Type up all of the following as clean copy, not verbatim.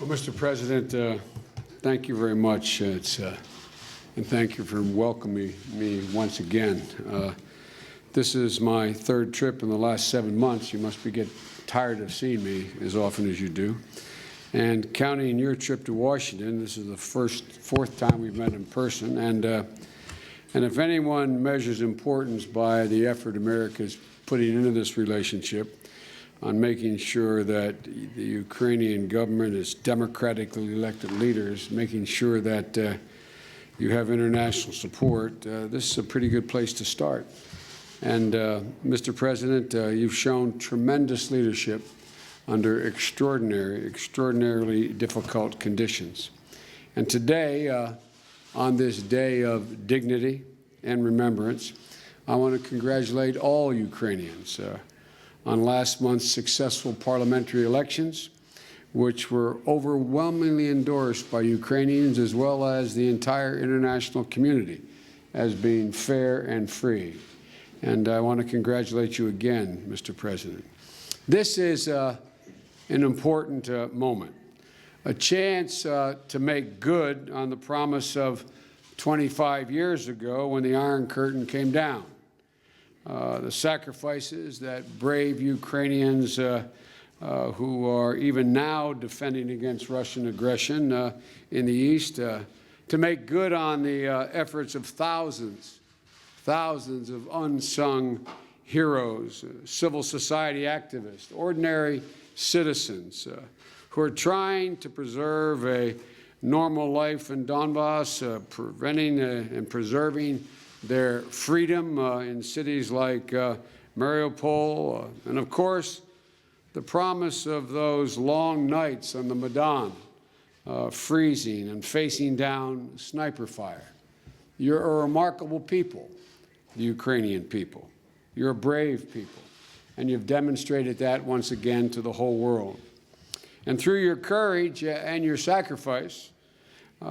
Well, Mr. President, thank you very much, and thank you for welcoming me once again. This is my third trip in the last 7 months. You must get tired of seeing me as often as you do. And counting your trip to Washington, this is the fourth time we've met in person. And if anyone measures importance by the effort America is putting into this relationship, on making sure that the Ukrainian government is democratically elected leaders, making sure that you have international support, this is a pretty good place to start. And, Mr. President, you've shown tremendous leadership under extraordinarily difficult conditions. And today, on this day of dignity and remembrance, I want to congratulate all Ukrainians on last month's successful parliamentary elections, which were overwhelmingly endorsed by Ukrainians as well as the entire international community as being fair and free. And I want to congratulate you again, Mr. President. This is an important moment, a chance to make good on the promise of 25 years ago when the Iron Curtain came down. The sacrifices that brave Ukrainians who are even now defending against Russian aggression in the East, to make good on the efforts of thousands of unsung heroes, civil society activists, ordinary citizens who are trying to preserve a normal life in Donbass, preventing and preserving their freedom in cities like Mariupol, and of course, the promise of those long nights on the Maidan, freezing and facing down sniper fire. You're a remarkable people, the Ukrainian people. You're a brave people, and you've demonstrated that once again to the whole world. And through your courage and your sacrifice,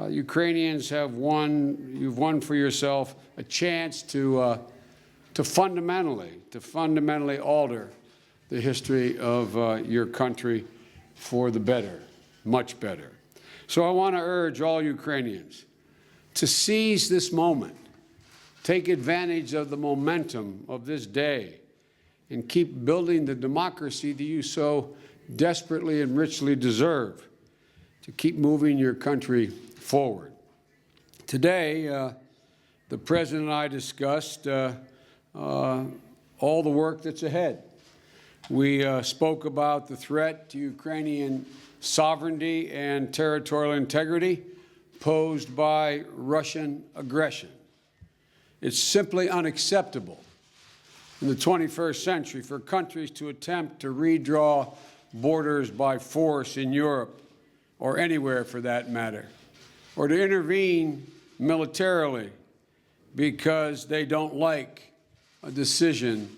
Ukrainians have won. You've won for yourself a chance to fundamentally alter the history of your country for the better, much better. So I want to urge all Ukrainians to seize this moment, take advantage of the momentum of this day, and keep building the democracy that you so desperately and richly deserve, to keep moving your country forward. Today, the President and I discussed all the work that's ahead. We spoke about the threat to Ukrainian sovereignty and territorial integrity posed by Russian aggression. It's simply unacceptable in the 21st century for countries to attempt to redraw borders by force in Europe, or anywhere for that matter, or to intervene militarily because they don't like a decision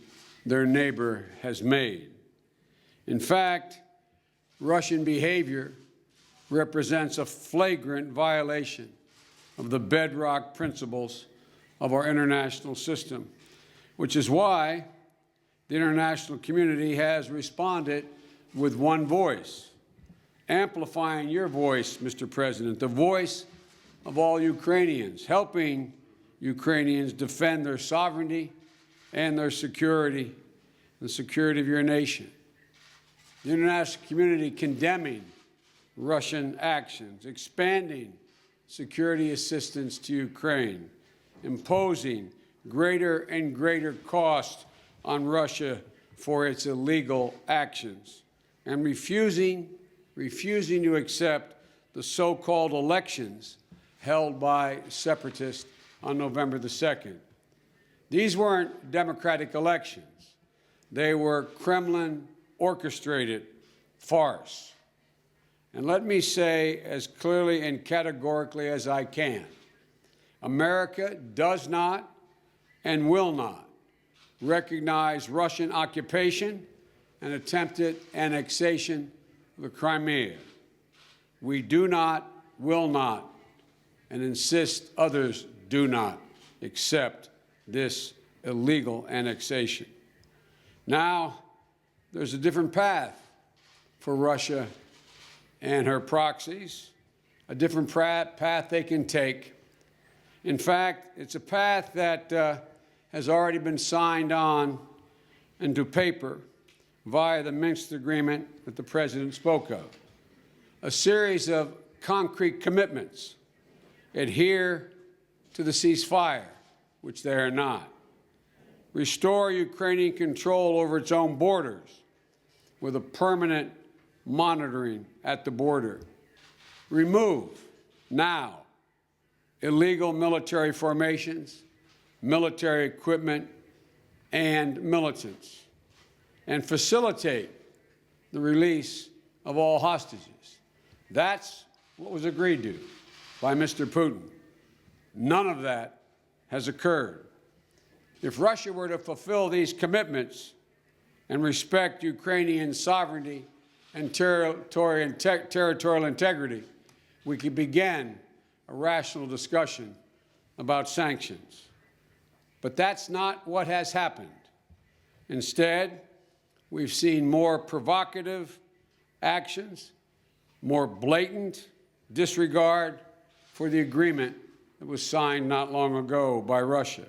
their neighbor has made. In fact, Russian behavior represents a flagrant violation of the bedrock principles of our international system, which is why the international community has responded with one voice, amplifying your voice, Mr. President, the voice of all Ukrainians, helping Ukrainians defend their sovereignty and their security, the security of your nation. The international community condemning Russian actions, expanding security assistance to Ukraine, imposing greater and greater costs on Russia for its illegal actions, and refusing to accept the so-called elections held by separatists on November the 2nd. These weren't democratic elections. They were Kremlin-orchestrated farce. And let me say as clearly and categorically as I can, America does not and will not recognize Russian occupation and attempted annexation of the Crimea. We do not, will not, and insist others do not accept this illegal annexation. Now, there's a different path for Russia and her proxies a different path they can take. In fact, it's a path that has already been signed on into paper via the Minsk agreement that the President spoke of. A series of concrete commitments: adhere to the ceasefire, which they are not; restore Ukrainian control over its own borders with a permanent monitoring at the border; remove now illegal military formations, military equipment, and militants; and facilitate the release of all hostages. That's what was agreed to by Mr. Putin. None of that has occurred. If Russia were to fulfill these commitments and respect Ukrainian sovereignty and territorial integrity, we could begin a rational discussion about sanctions. But that's not what has happened. Instead, we've seen more provocative actions, more blatant disregard for the agreement that was signed not long ago by Russia.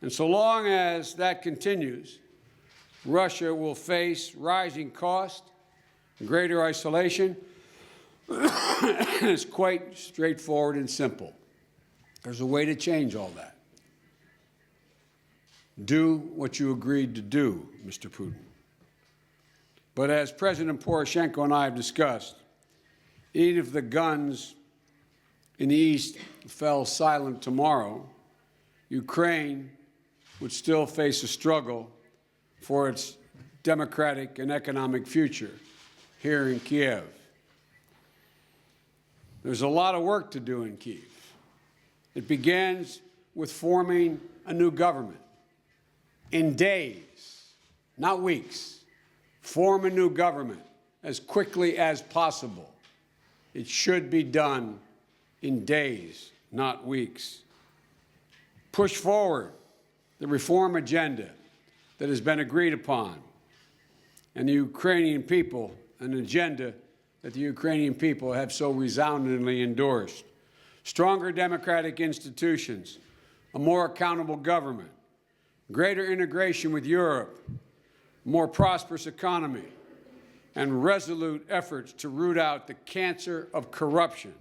And so long as that continues, Russia will face rising cost, greater isolation. It's quite straightforward and simple. There's a way to change all that. Do what you agreed to do, Mr. Putin. But as President Poroshenko and I have discussed, even if the guns in the East fell silent tomorrow, Ukraine would still face a struggle for its democratic and economic future here in Kiev. There's a lot of work to do in Kiev. It begins with forming a new government. In days, not weeks, form a new government as quickly as possible. It should be done in days, not weeks. Push forward the reform agenda that has been agreed upon, and the Ukrainian people, an agenda that the Ukrainian people have so resoundingly endorsed. Stronger democratic institutions, a more accountable government, greater integration with Europe, more prosperous economy, and resolute efforts to root out the cancer of corruption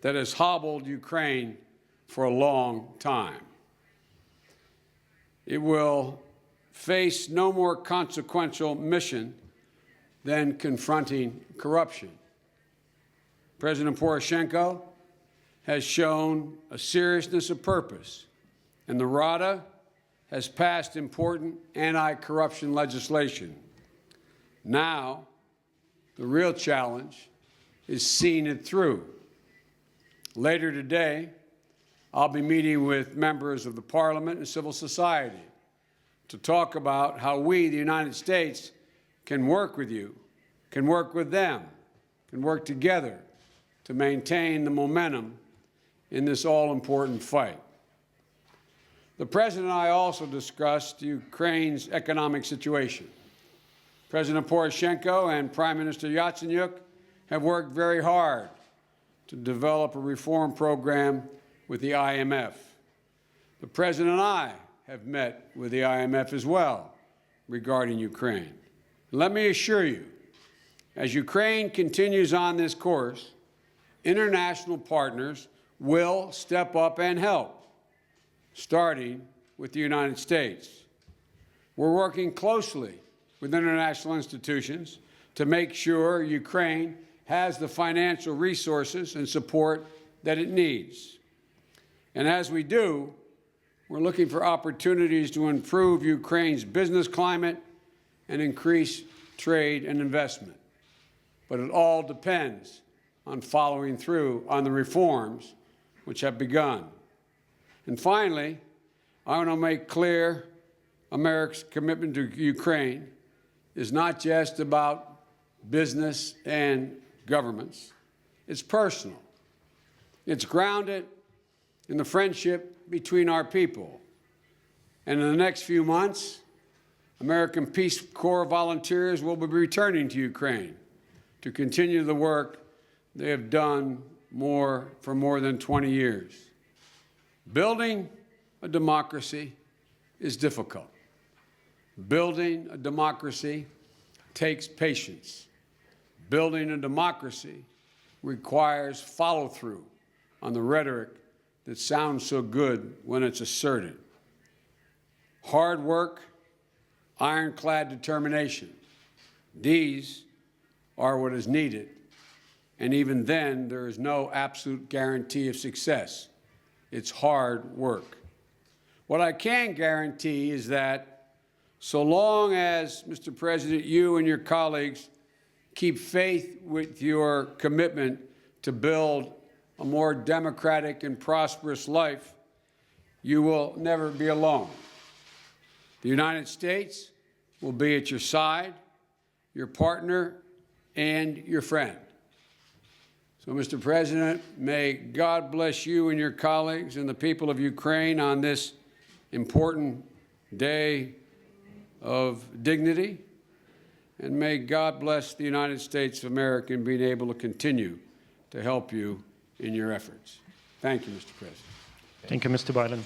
that has hobbled Ukraine for a long time. It will face no more consequential mission than confronting corruption. President Poroshenko has shown a seriousness of purpose, and the Rada has passed important anti-corruption legislation. Now, the real challenge is seeing it through. Later today, I'll be meeting with members of the Parliament and civil society to talk about how we, the United States, can work with you, can work with them, can work together to maintain the momentum in this all-important fight. The President and I also discussed Ukraine's economic situation. President Poroshenko and Prime Minister Yatsenyuk have worked very hard to develop a reform program with the IMF. The President and I have met with the IMF as well regarding Ukraine. Let me assure you, as Ukraine continues on this course, international partners will step up and help, starting with the United States. We're working closely with international institutions to make sure Ukraine has the financial resources and support that it needs. And as we do, we're looking for opportunities to improve Ukraine's business climate and increase trade and investment. But it all depends on following through on the reforms which have begun. And finally, I want to make clear America's commitment to Ukraine is not just about business and governments. It's personal. It's grounded in the friendship between our people. And in the next few months, American Peace Corps volunteers will be returning to Ukraine to continue the work they have done for more than 20 years. Building a democracy is difficult. Building a democracy takes patience. Building a democracy requires follow-through on the rhetoric that sounds so good when it's asserted. Hard work, ironclad determination, these are what is needed. And even then, there is no absolute guarantee of success. It's hard work. What I can guarantee is that so long as, Mr. President, you and your colleagues keep faith with your commitment to build a more democratic and prosperous life, you will never be alone. The United States will be at your side, your partner, and your friend. So, Mr. President, may God bless you and your colleagues and the people of Ukraine on this important day of dignity. And may God bless the United States of America in being able to continue to help you in your efforts. Thank you, Mr. President. Thank you, Mr. Biden.